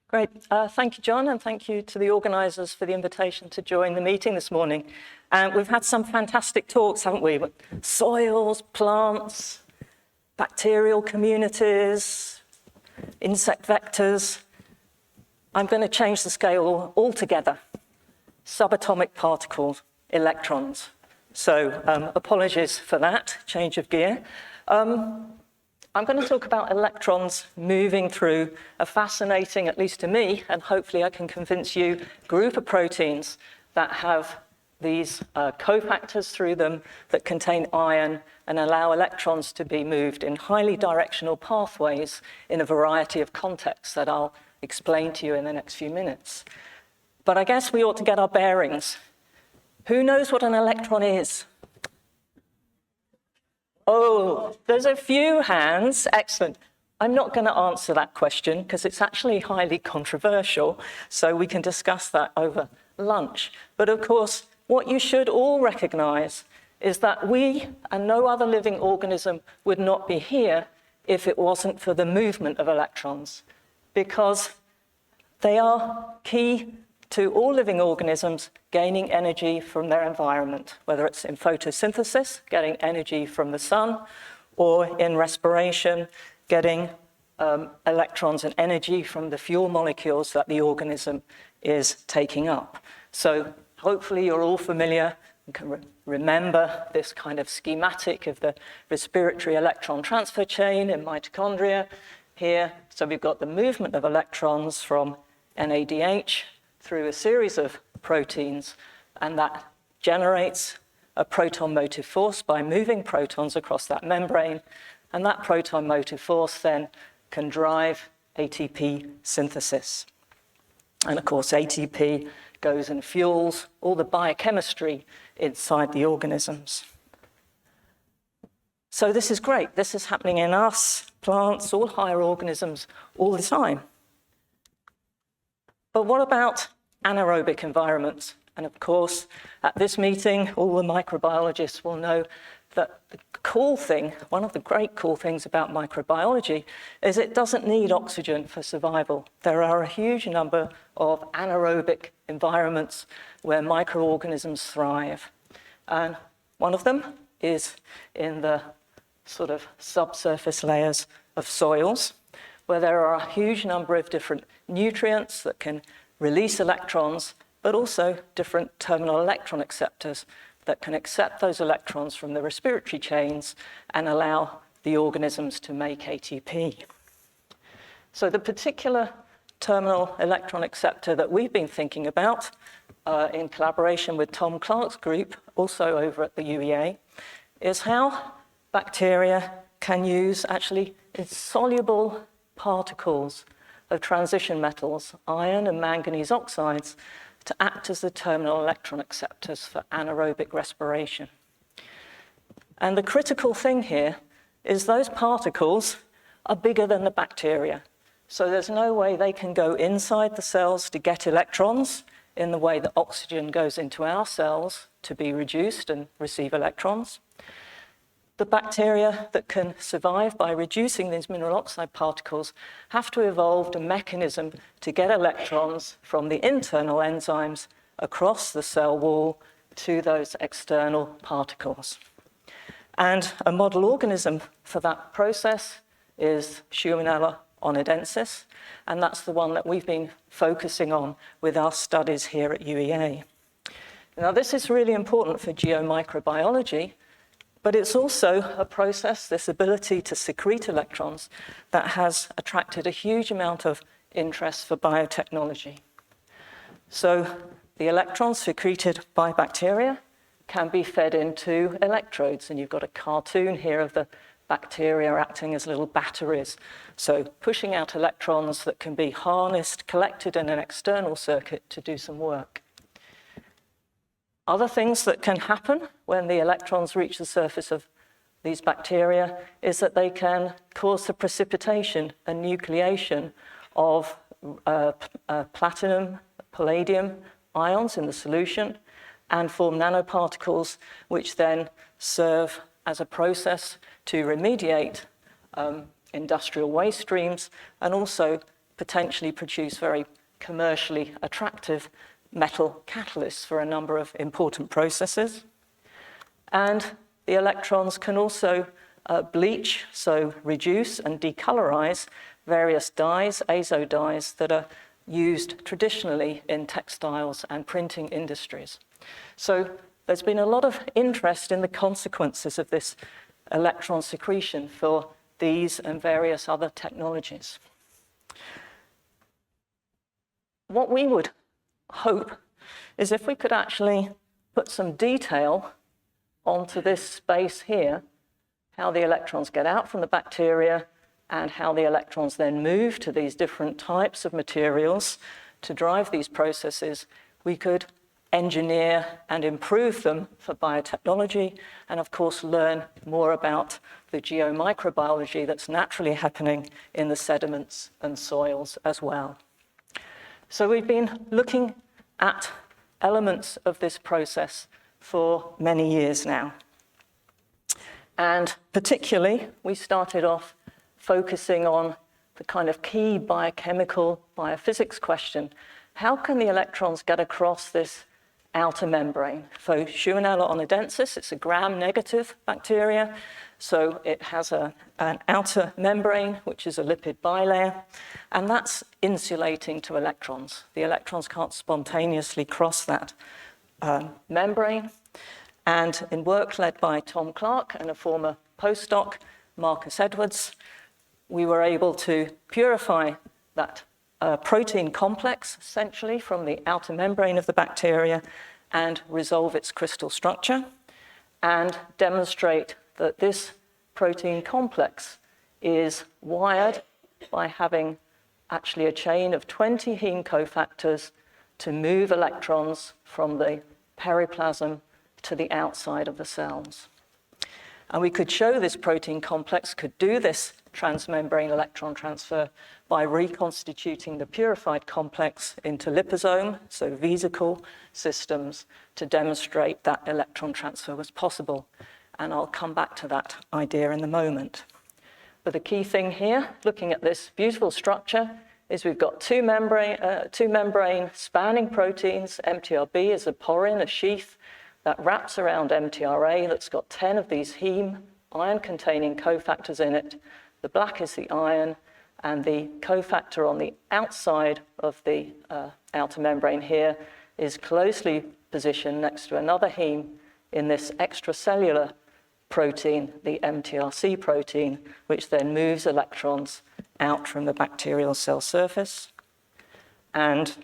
Great. Thank you, John, and thank you to the organisers for the invitation to join the meeting this morning. We've had some fantastic talks, haven't we? Soils, plants, bacterial communities, insect vectors. I'm going to change the scale altogether. Subatomic particles, electrons. So apologies for that, change of gear. I'm going to talk about electrons moving through a fascinating, at least to me, and hopefully I can convince you, group of proteins that have these cofactors through them that contain iron and allow electrons to be moved in highly directional pathways in a variety of contexts that I'll explain to you in the next few minutes. But I guess we ought to get our bearings. Who knows what an electron is? Oh, there's a few hands. Excellent. I'm not going to answer that question because it's actually highly controversial, so we can discuss that over lunch. But of course, what you should all recognize is that we and no other living organism would not be here if it wasn't for the movement of electrons, because they are key to all living organisms gaining energy from their environment, whether it's in photosynthesis, getting energy from the sun, or in respiration, getting electrons and energy from the fuel molecules that the organism is taking up. So hopefully you're all familiar and can remember this kind of schematic of the respiratory electron transfer chain in mitochondria here. So we've got the movement of electrons from NADH through a series of proteins, and that generates a proton motive force by moving protons across that membrane, and that proton motive force then can drive ATP synthesis. And of course, ATP goes and fuels all the biochemistry inside the organisms. So this is great. This is happening in us, plants, all higher organisms, all the time. But what about anaerobic environments? And of course, at this meeting, all the microbiologists will know that the cool thing, one of the great cool things about microbiology, is it doesn't need oxygen for survival. There are a huge number of anaerobic environments where microorganisms thrive. And one of them is in the sort of subsurface layers of soils, where there are a huge number of different nutrients that can release electrons, but also different terminal electron acceptors that can accept those electrons from the respiratory chains and allow the organisms to make ATP. So the particular terminal electron acceptor that we've been thinking about in collaboration with Tom Clark's group, also over at the UEA, is how bacteria can use actually insoluble particles of transition metals, iron and manganese oxides, to act as the terminal electron acceptors for anaerobic respiration. And the critical thing here is those particles are bigger than the bacteria. So there's no way they can go inside the cells to get electrons in the way that oxygen goes into our cells to be reduced and receive electrons. The bacteria that can survive by reducing these mineral oxide particles have to evolve a mechanism to get electrons from the internal enzymes across the cell wall to those external particles. And a model organism for that process is Julea onadensis, and that's the one that we've been focusing on with our studies here at UEA. Now, this is really important for geomicrobiology, but it's also a process, this ability to secrete electrons, that has attracted a huge amount of interest for biotechnology. So the electrons secreted by bacteria can be fed into electrodes, and you've got a cartoon here of the bacteria acting as little batteries. So pushing out electrons that can be harnessed, collected in an external circuit to do some work. Other things that can happen when the electrons reach the surface of these bacteria is that they can cause the precipitation and nucleation of platinum, palladium ions in the solution and form nanoparticles, which then serve as a process to remediate industrial waste streams and also potentially produce very commercially attractive metal catalysts for a number of important processes. And the electrons can also bleach, so reduce and decolorize various dyes, azo dyes, that are used traditionally in textiles and printing industries. So there's been a lot of interest in the consequences of this electron secretion for these and various other technologies. What we would hope is if we could actually put some detail onto this space here, how the electrons get out from the bacteria and how the electrons then move to these different types of materials to drive these processes, we could engineer and improve them for biotechnology, and of course learn more about the geomicrobiology that's naturally happening in the sediments and soils as well. So we've been looking at elements of this process for many years now. And particularly, we started off focusing on the kind of key biochemical, biophysics question. How can the electrons get across this outer membrane? For Julea onadensis, it's a gram-negative bacteria, so it has an outer membrane, which is a lipid bilayer, and that's insulating to electrons. The electrons can't spontaneously cross that membrane. And in work led by Tom Clark and a former postdoc, Marcus Edwards, we were able to purify that protein complex, essentially, from the outer membrane of the bacteria and resolve its crystal structure and demonstrate that this protein complex is wired by having actually a chain of 20 heme cofactors to move electrons from the periplasm to the outside of the cells. And we could show this protein complex could do this transmembrane electron transfer by reconstituting the purified complex into liposome, so vesicle systems, to demonstrate that electron transfer was possible. And I'll come back to that idea in a moment. But the key thing here, looking at this beautiful structure, is we've got two membrane spanning proteins. MTRB is a porin, a sheath, that wraps around MTRA that's got 10 of these heme iron-containing cofactors in it. The black is the iron, and the cofactor on the outside of the outer membrane here is closely positioned next to another heme in this extracellular protein, the MTRC protein, which then moves electrons out from the bacterial cell surface. And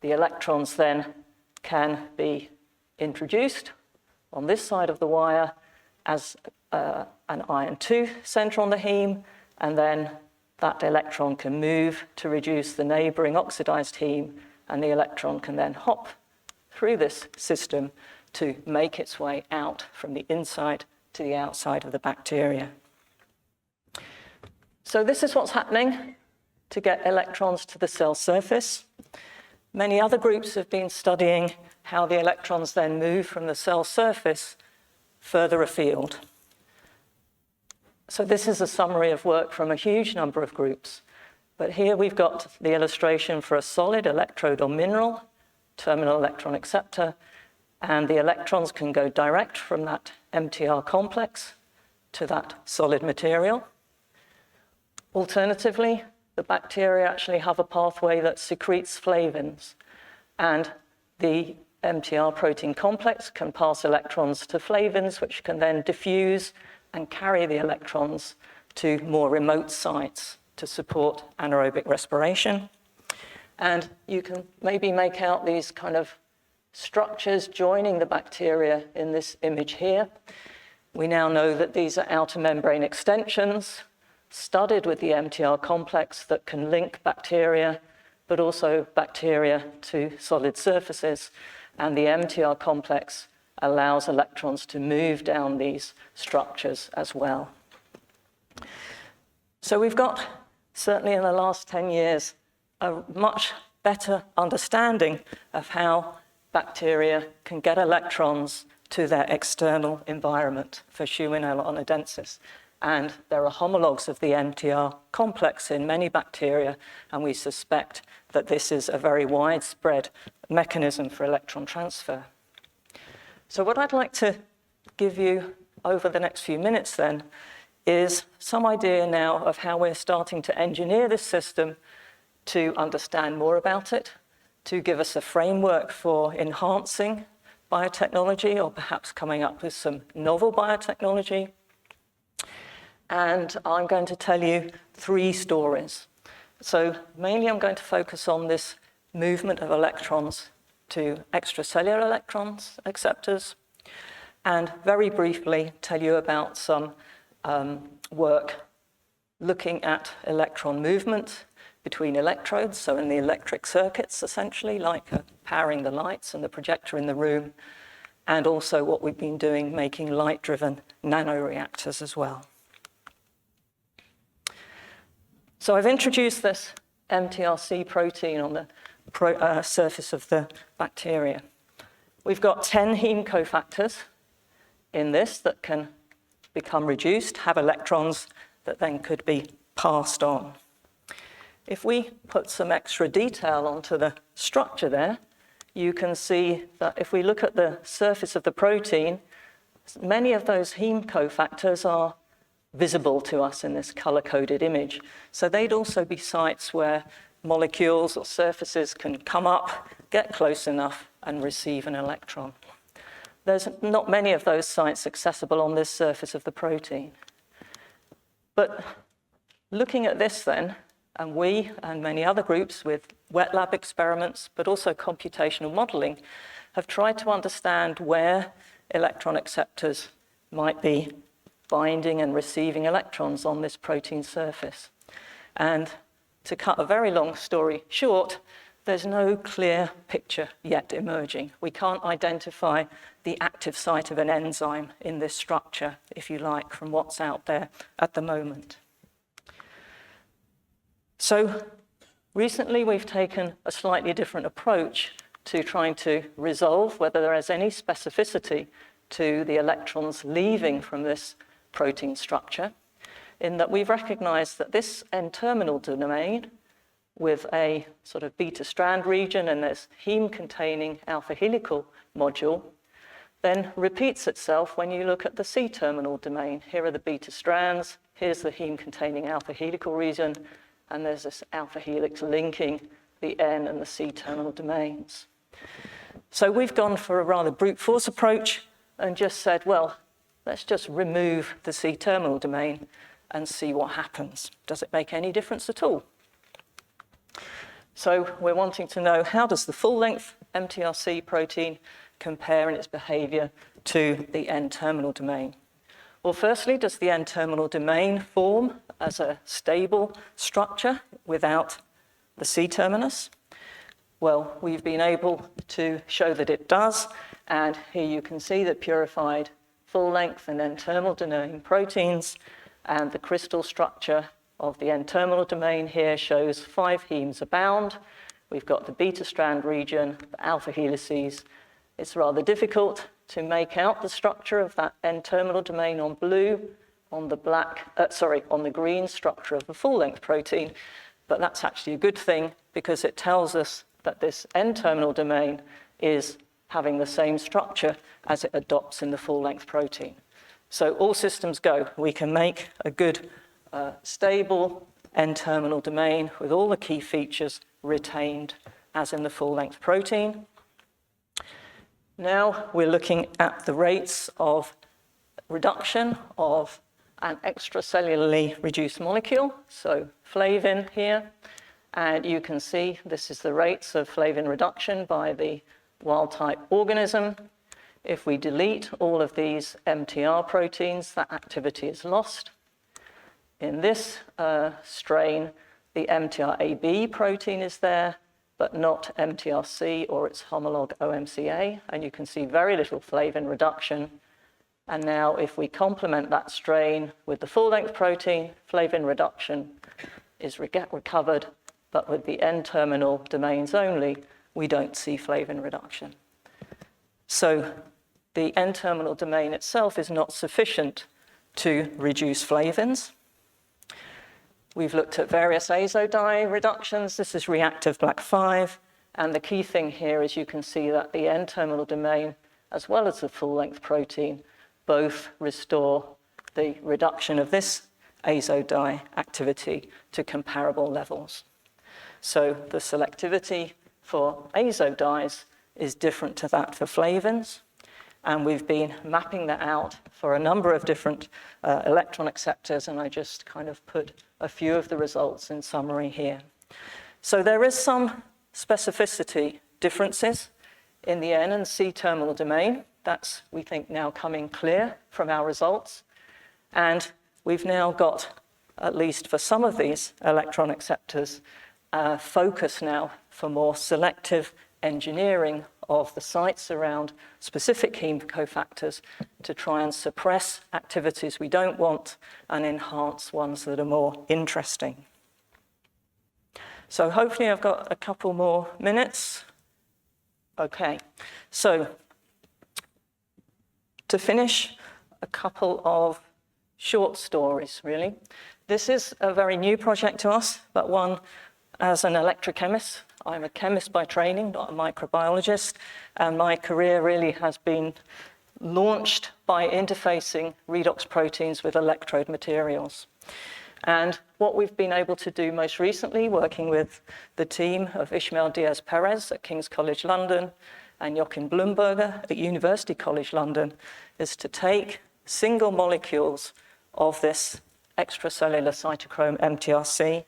the electrons then can be introduced on this side of the wire as an iron 2 center on the heme, and then that electron can move to reduce the neighboring oxidized heme, and the electron can then hop through this system to make its way out from the inside to the outside of the bacteria. So this is what's happening to get electrons to the cell surface. Many other groups have been studying how the electrons then move from the cell surface further afield. So this is a summary of work from a huge number of groups. But here we've got the illustration for a solid electrode or mineral, terminal electron acceptor, and the electrons can go direct from that MTR complex to that solid material. Alternatively, the bacteria actually have a pathway that secretes flavins, and the MTR protein complex can pass electrons to flavins, which can then diffuse and carry the electrons to more remote sites to support anaerobic respiration. And you can maybe make out these kind of structures joining the bacteria in this image here. We now know that these are outer membrane extensions studded with the MTR complex that can link bacteria, but also bacteria to solid surfaces. And the MTR complex allows electrons to move down these structures as well. So we've got, certainly in the last 10 years, a much better understanding of how bacteria can get electrons to their external environment for Julea onadensis. and there are homologs of the MTR complex in many bacteria, and we suspect that this is a very widespread mechanism for electron transfer. So what I'd like to give you over the next few minutes then is some idea now of how we're starting to engineer this system to understand more about it, to give us a framework for enhancing biotechnology or perhaps coming up with some novel biotechnology. And I'm going to tell you 3 stories. So mainly I'm going to focus on this movement of electrons to extracellular electrons acceptors, and very briefly tell you about some work looking at electron movement between electrodes, so in the electric circuits essentially, like powering the lights and the projector in the room, and also what we've been doing making light-driven nanoreactors as well. So I've introduced this MTRC protein on the surface of the bacteria. We've got 10 heme cofactors in this that can become reduced, have electrons that then could be passed on. If we put some extra detail onto the structure there, you can see that if we look at the surface of the protein, many of those heme cofactors are visible to us in this color-coded image. So they'd also be sites where molecules or surfaces can come up, get close enough, and receive an electron. There's not many of those sites accessible on this surface of the protein. But looking at this then, and we and many other groups with wet lab experiments, but also computational modeling, have tried to understand where electron acceptors might be binding and receiving electrons on this protein surface. And to cut a very long story short, there's no clear picture yet emerging. We can't identify the active site of an enzyme in this structure, if you like, from what's out there at the moment. So recently we've taken a slightly different approach to trying to resolve whether there is any specificity to the electrons leaving from this protein structure, in that we've recognized that this N-terminal domain with a sort of beta strand region and this heme-containing alpha helical module then repeats itself when you look at the C-terminal domain. Here are the beta strands, here's the heme-containing alpha helical region, and there's this alpha helix linking the N and the C-terminal domains. So we've gone for a rather brute force approach and just said, well, let's just remove the C-terminal domain and see what happens. Does it make any difference at all? So we're wanting to know, how does the full-length MTRC protein compare in its behavior to the N-terminal domain? Well, firstly, does the N-terminal domain form as a stable structure without the C-terminus? Well, we've been able to show that it does, and here you can see that purified full-length and N-terminal domain proteins, and the crystal structure of the N-terminal domain here shows 5 hemes are bound. We've got the beta strand region, the alpha helices. It's rather difficult to make out the structure of that N-terminal domain on blue, on the green structure of the full-length protein, but that's actually a good thing because it tells us that this N-terminal domain is having the same structure as it adopts in the full-length protein. So all systems go. We can make a good, stable N-terminal domain with all the key features retained as in the full-length protein. Now we're looking at the rates of reduction of an extracellularly reduced molecule, so flavin here, and you can see this is the rates of flavin reduction by the wild-type organism. If we delete all of these MTR proteins, that activity is lost. In this strain, the MTR-AB protein is there, but not MTRC or its homolog OMCA, and you can see very little flavin reduction. And now if we complement that strain with the full-length protein, flavin reduction is recovered, but with the N-terminal domains only, we don't see flavin reduction. So the N-terminal domain itself is not sufficient to reduce flavins. We've looked at various azo dye reductions. This is reactive black 5. And the key thing here is you can see that the N-terminal domain, as well as the full-length protein, both restore the reduction of this azo dye activity to comparable levels. So the selectivity for azo dyes is different to that for flavins. And we've been mapping that out for a number of different electron acceptors, and I just kind of put a few of the results in summary here. So there is some specificity differences in the N and C terminal domain. That's, we think, now coming clear from our results. And we've now got, at least for some of these electron acceptors, focus now for more selective engineering of the sites around specific heme cofactors to try and suppress activities we don't want and enhance ones that are more interesting. So hopefully I've got a couple more minutes. Okay, so to finish, a couple of short stories, really. This is a very new project to us, but one as an electrochemist. I'm a chemist by training, not a microbiologist, and my career really has been launched by interfacing redox proteins with electrode materials. And what we've been able to do most recently, working with the team of Ismael Diaz-Perez at King's College London and Joachim Blumberger at University College London, is to take single molecules of this extracellular cytochrome MTRC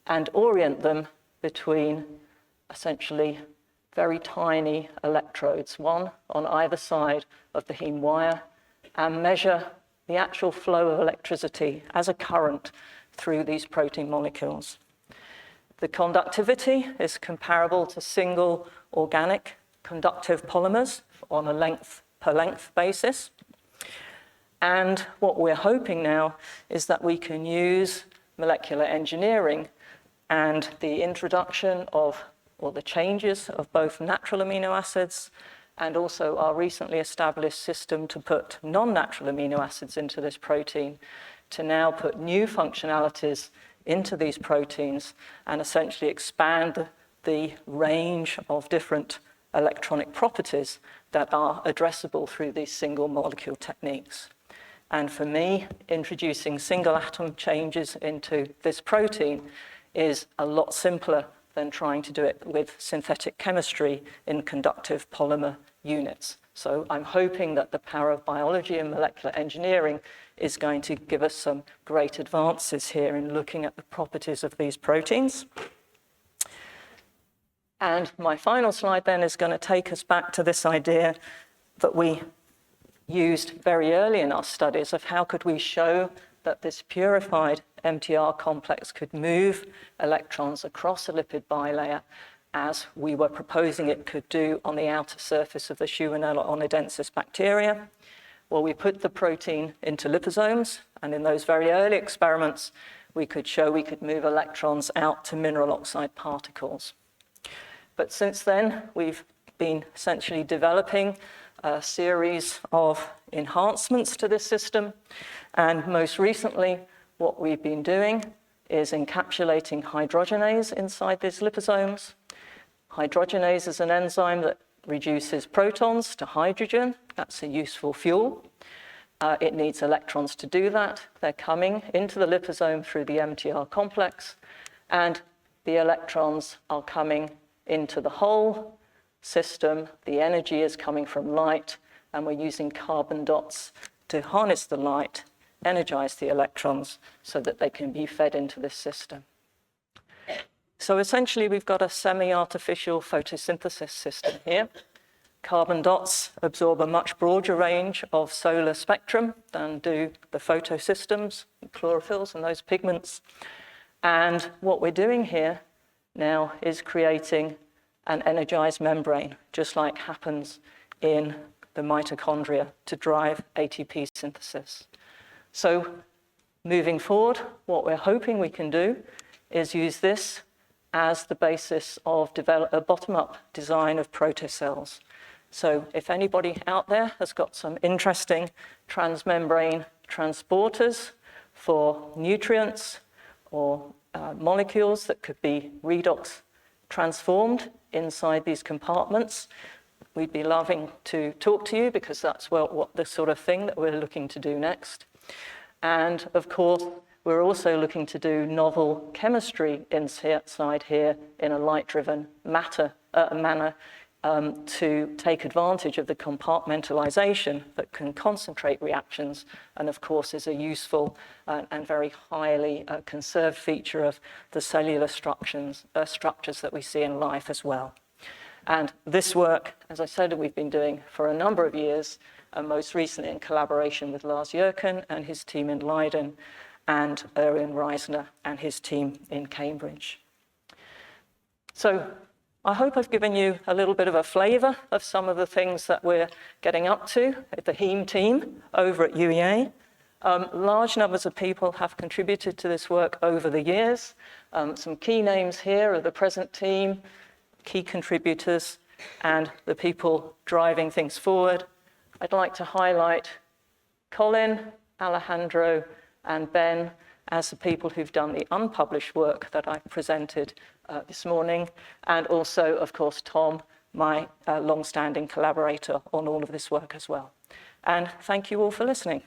and orient them between essentially very tiny electrodes, one on either side of the heme wire, and measure the actual flow of electricity as a current through these protein molecules. The conductivity is comparable to single organic conductive polymers on a length per length basis. And what we're hoping now is that we can use molecular engineering and the introduction of, or the changes of both natural amino acids and also our recently established system to put non-natural amino acids into this protein, to now put new functionalities into these proteins and essentially expand the range of different electronic properties that are addressable through these single molecule techniques. And for me, introducing single atom changes into this protein is a lot simpler than trying to do it with synthetic chemistry in conductive polymer units. So I'm hoping that the power of biology and molecular engineering is going to give us some great advances here in looking at the properties of these proteins. And my final slide then is going to take us back to this idea that we used very early in our studies of how could we show that this purified MTR complex could move electrons across a lipid bilayer as we were proposing it could do on the outer surface of the Shewanella onidensis bacteria. Well, we put the protein into liposomes, and in those very early experiments, we could show we could move electrons out to mineral oxide particles. But since then, we've been essentially developing a series of enhancements to this system. And most recently, what we've been doing is encapsulating hydrogenase inside these liposomes. Hydrogenase is an enzyme that reduces protons to hydrogen. That's a useful fuel. It needs electrons to do that. They're coming into the liposome through the MTR complex, and the electrons are coming into the whole system. The energy is coming from light, and we're using carbon dots to harness the light, energize the electrons so that they can be fed into this system. So essentially, we've got a semi-artificial photosynthesis system here. Carbon dots absorb a much broader range of solar spectrum than do the photosystems, chlorophylls and those pigments. And what we're doing here now is creating an energized membrane, just like happens in the mitochondria to drive ATP synthesis. So moving forward, what we're hoping we can do is use this as the basis of a bottom-up design of protocells. So if anybody out there has got some interesting transmembrane transporters for nutrients or molecules that could be redox transformed inside these compartments. We'd be loving to talk to you because that's what the sort of thing that we're looking to do next. And of course, we're also looking to do novel chemistry inside here in a light-driven manner to take advantage of the compartmentalization that can concentrate reactions, and of course is a useful and very highly conserved feature of the cellular structures that we see in life as well. And this work, as I said, we've been doing for a number of years, and most recently in collaboration with Lars Jørken and his team in Leiden, and Erwin Reisner and his team in Cambridge. So I hope I've given you a little bit of a flavour of some of the things that we're getting up to at the HEME team over at UEA. Large numbers of people have contributed to this work over the years. Some key names here are the present team, key contributors, and the people driving things forward. I'd like to highlight Colin, Alejandro, and Ben as the people who've done the unpublished work that I've presented this morning, and also, of course, Tom, my long-standing collaborator on all of this work as well. And thank you all for listening.